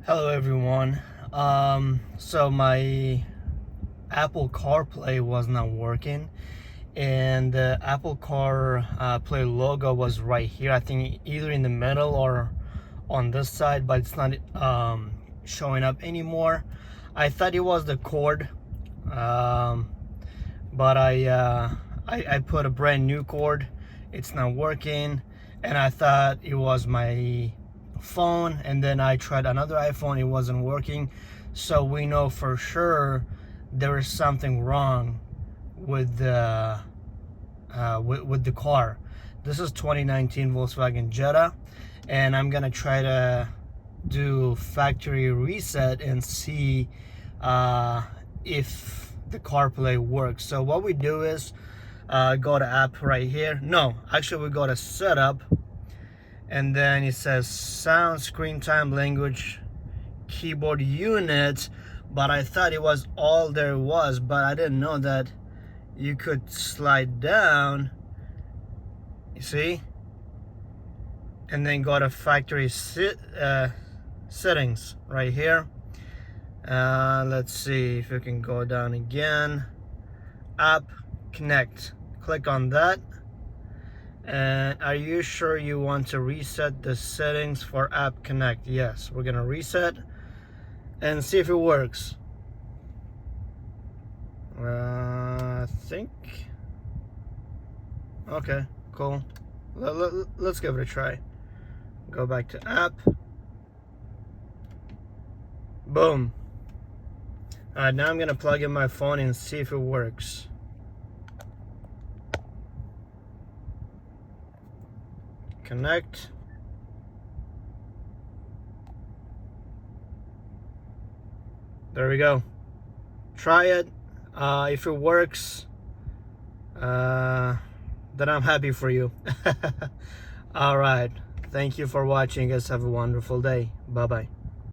Hello everyone. So my Apple CarPlay was not working, and the Apple CarPlay logo was right here. I think either in the middle or on this side, but it's not showing up anymore. I thought it was the cord, but I put a brand new cord. It's not working, and I thought it was my phone, and then I tried another iPhone. It wasn't working, so we know for sure there is something wrong with the with the car. This is 2019 Volkswagen Jetta, and I'm gonna try to do factory reset and see if the CarPlay works. So what we do is go to app right here. No, actually we go to setup, and then it says sound, screen time, language, keyboard unit, but I thought it was all there was, but I didn't know that you could slide down, you see, and then go to factory settings right here. Let's see if you can go down again. App connect, click on that. And are you sure you want to reset the settings for app connect? Yes, we're gonna reset and see if it works. I think okay, cool. Let's give it a try. Go back to app. Boom. Alright, now I'm gonna plug in my phone and see if it works. Connect. There we go. Try it. If it works, then I'm happy for you. All right. Thank you for watching. Guys, have a wonderful day. Bye-bye.